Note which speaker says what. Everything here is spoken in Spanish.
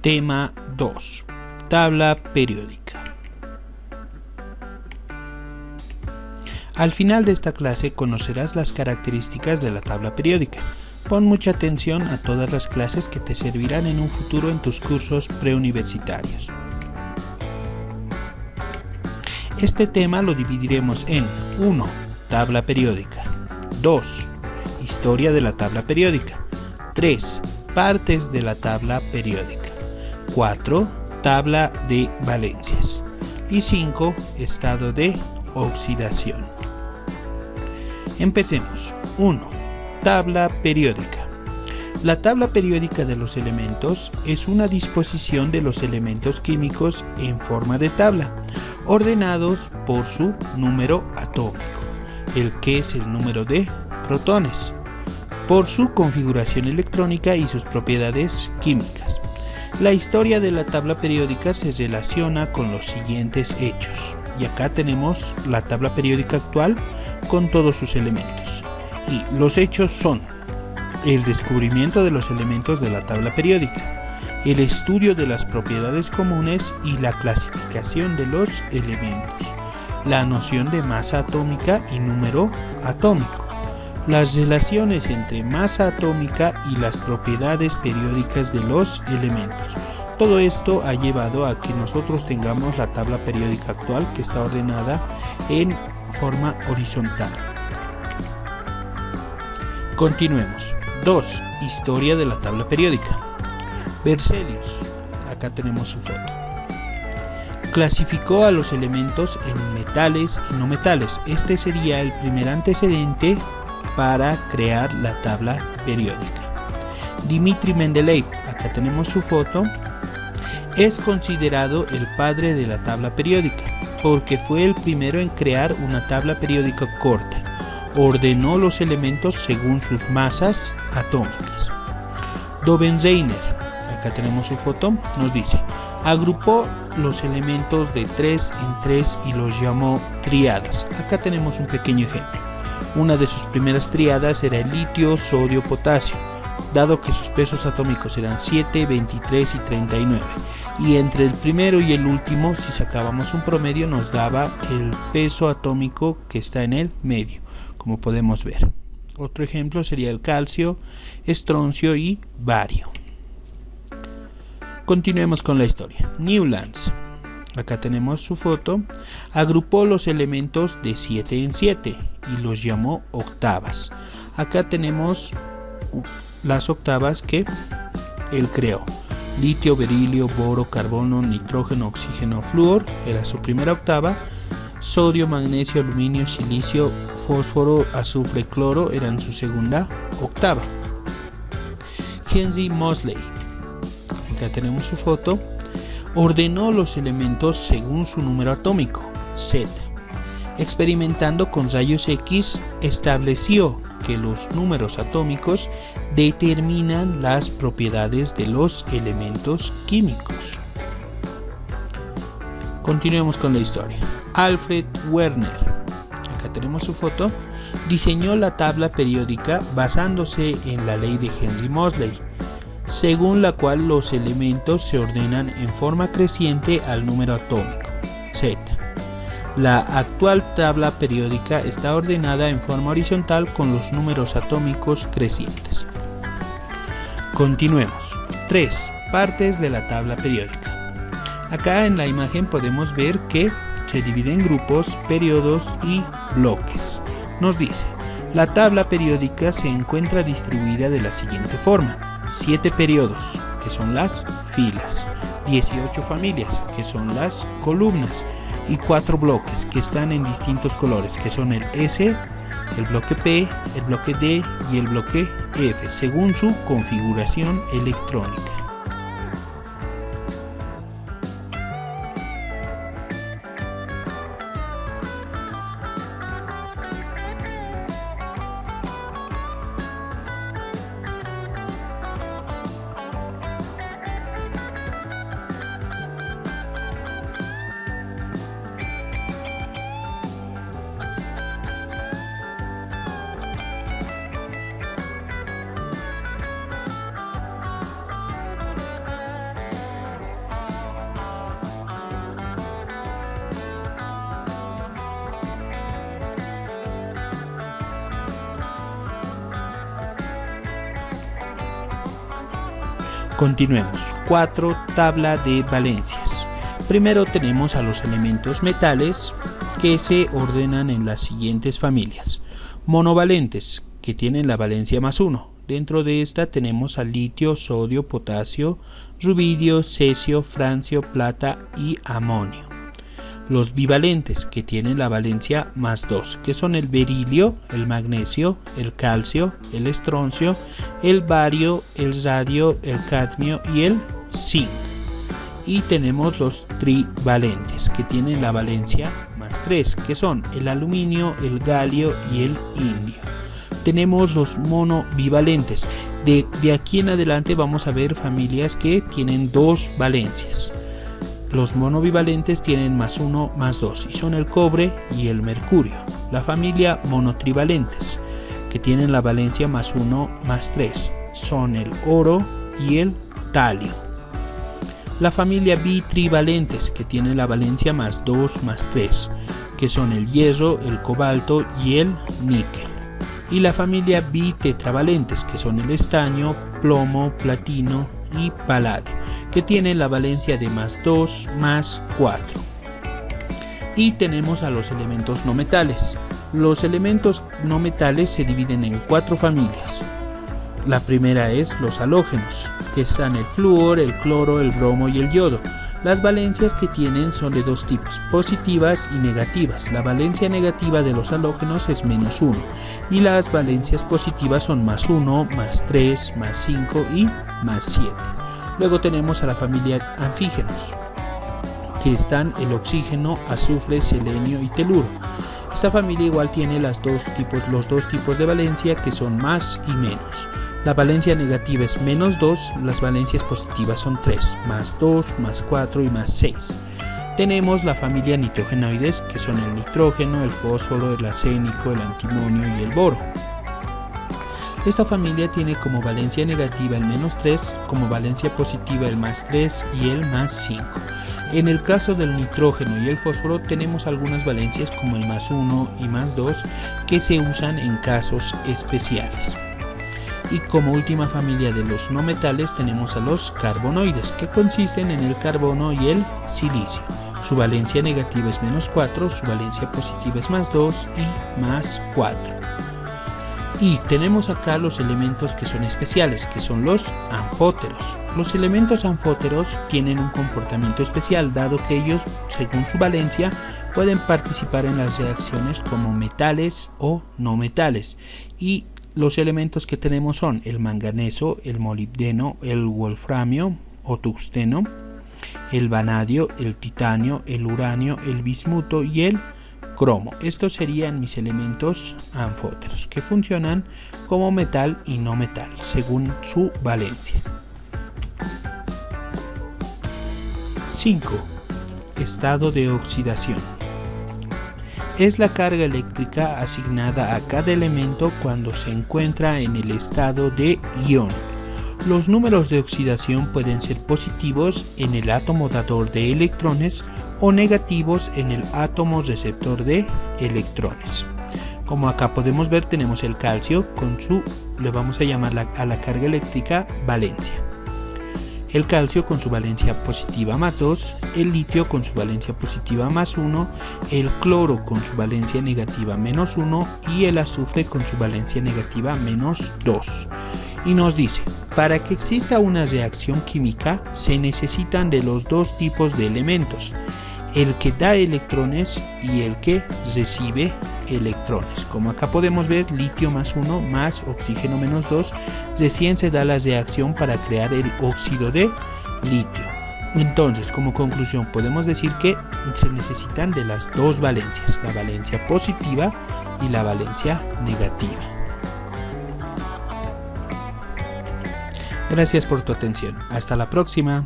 Speaker 1: Tema 2. Tabla periódica. Al final de esta clase conocerás las características de la tabla periódica. Pon mucha atención a todas las clases que te servirán en un futuro en tus cursos preuniversitarios. Este tema lo dividiremos en 1. Tabla periódica. 2. Historia de la tabla periódica. 3. Partes de la tabla periódica. 4. Tabla de valencias. Y 5. Estado de oxidación. Empecemos. 1. Tabla periódica. La tabla periódica de los elementos es una disposición de los elementos químicos en forma de tabla, ordenados por su número atómico, el que es el número de protones, por su configuración electrónica y sus propiedades químicas. La historia de la tabla periódica se relaciona con los siguientes hechos. Y acá tenemos la tabla periódica actual con todos sus elementos. Y los hechos son el descubrimiento de los elementos de la tabla periódica, el estudio de las propiedades comunes y la clasificación de los elementos, la noción de masa atómica y número atómico, las relaciones entre masa atómica y las propiedades periódicas de los elementos. Todo esto ha llevado a que nosotros tengamos la tabla periódica actual, que está ordenada en forma horizontal. Continuemos. 2. Historia de la tabla periódica. Berzelius, acá tenemos su foto, clasificó a los elementos en metales y no metales. Este sería el primer antecedente para crear la tabla periódica. Dmitri Mendeleev, acá tenemos su foto, es considerado el padre de la tabla periódica porque fue el primero en crear una tabla periódica corta. Ordenó los elementos según sus masas atómicas. Dobenzeiner, acá tenemos su foto, nos dice: agrupó los elementos de 3 en 3 y los llamó tríadas. Acá tenemos un pequeño ejemplo. Una de sus primeras tríadas era el litio, sodio, potasio, dado que sus pesos atómicos eran 7, 23 y 39. Y entre el primero y el último, si sacábamos un promedio, nos daba el peso atómico que está en el medio, como podemos ver. Otro ejemplo sería el calcio, estroncio y bario. Continuemos con la historia. Newlands, acá tenemos su foto, agrupó los elementos de 7 en 7 y los llamó octavas. Acá tenemos las octavas que él creó: litio, berilio, boro, carbono, nitrógeno, oxígeno, flúor, era su primera octava; sodio, magnesio, aluminio, silicio, fósforo, azufre, cloro eran su segunda octava. Henry Moseley, acá tenemos su foto, ordenó los elementos según su número atómico, Z. Experimentando con rayos X, estableció que los números atómicos determinan las propiedades de los elementos químicos. Continuemos con la historia. Alfred Werner, acá tenemos su foto, diseñó la tabla periódica basándose en la ley de Henry Moseley, según la cual los elementos se ordenan en forma creciente al número atómico, Z. La actual tabla periódica está ordenada en forma horizontal con los números atómicos crecientes. Continuemos. 3. Partes de la tabla periódica. Acá en la imagen podemos ver que se divide en grupos, periodos y bloques. Nos dice: la tabla periódica se encuentra distribuida de la siguiente forma: 7 periodos, que son las filas; 18 familias, que son las columnas; y 4 bloques que están en distintos colores, que son el S, el bloque P, el bloque D y el bloque F, según su configuración electrónica. Continuemos. 4. Tabla de valencias. Primero tenemos a los elementos metales que se ordenan en las siguientes familias. Monovalentes, que tienen la valencia +1. Dentro de esta tenemos al litio, sodio, potasio, rubidio, cesio, francio, plata y amonio. Los bivalentes, que tienen la valencia +2, que son el berilio, el magnesio, el calcio, el estroncio, el bario, el radio, el cadmio y el zinc. Y tenemos los trivalentes, que tienen la valencia +3, que son el aluminio, el galio y el indio. Tenemos los monobivalentes. De aquí en adelante vamos a ver familias que tienen 2 valencias. Los monobivalentes tienen +1, +2 y son el cobre y el mercurio. La familia monotrivalentes, que tienen la valencia +1, +3, son el oro y el talio. La familia bitrivalentes, que tienen la valencia +2, +3, que son el hierro, el cobalto y el níquel. Y la familia bitetravalentes, que son el estaño, plomo, platino y paladio, que tienen la valencia de +2, +4. Y tenemos a los elementos no metales. Los elementos no metales se dividen en 4 familias. La primera es los halógenos, que están el flúor, el cloro, el bromo y el yodo. Las valencias que tienen son de 2 tipos, positivas y negativas. La valencia negativa de los halógenos es -1 y las valencias positivas son +1, +3, +5 y +7. Luego tenemos a la familia anfígenos, que están el oxígeno, azufre, selenio y teluro. Esta familia igual tiene los dos tipos de valencia, que son más y menos. La valencia negativa es -2, las valencias positivas son 3, +2, +4 y +6. Tenemos la familia nitrogenoides, que son el nitrógeno, el fósforo, el arsénico, el antimonio y el boro. Esta familia tiene como valencia negativa el -3, como valencia positiva el +3 y el +5. En el caso del nitrógeno y el fósforo tenemos algunas valencias como el +1 y +2 que se usan en casos especiales. Y como última familia de los no metales tenemos a los carbonoides, que consisten en el carbono y el silicio. Su valencia negativa es -4, su valencia positiva es +2 y +4. Y tenemos acá los elementos que son especiales, que son los anfóteros. Los elementos anfóteros tienen un comportamiento especial, dado que ellos, según su valencia, pueden participar en las reacciones como metales o no metales. Y los elementos que tenemos son el manganeso, el molibdeno, el wolframio o tungsteno, el vanadio, el titanio, el uranio, el bismuto y el cromo. Estos serían mis elementos anfóteros, que funcionan como metal y no metal, según su valencia. 5. Estado de oxidación. Es la carga eléctrica asignada a cada elemento cuando se encuentra en el estado de ión. Los números de oxidación pueden ser positivos en el átomo dador de electrones o negativos en el átomo receptor de electrones. Como acá podemos ver, tenemos el calcio le vamos a llamar a la carga eléctrica valencia. El calcio con su valencia positiva +2, el litio con su valencia positiva +1, el cloro con su valencia negativa -1 y el azufre con su valencia negativa -2. Y nos dice, para que exista una reacción química se necesitan de los 2 tipos de elementos, el que da electrones y el que recibe electrones. Como acá podemos ver, litio +1 más oxígeno -2, recién se da la reacción para crear el óxido de litio. Entonces, como conclusión, podemos decir que se necesitan de las 2 valencias, la valencia positiva y la valencia negativa. Gracias por tu atención. Hasta la próxima.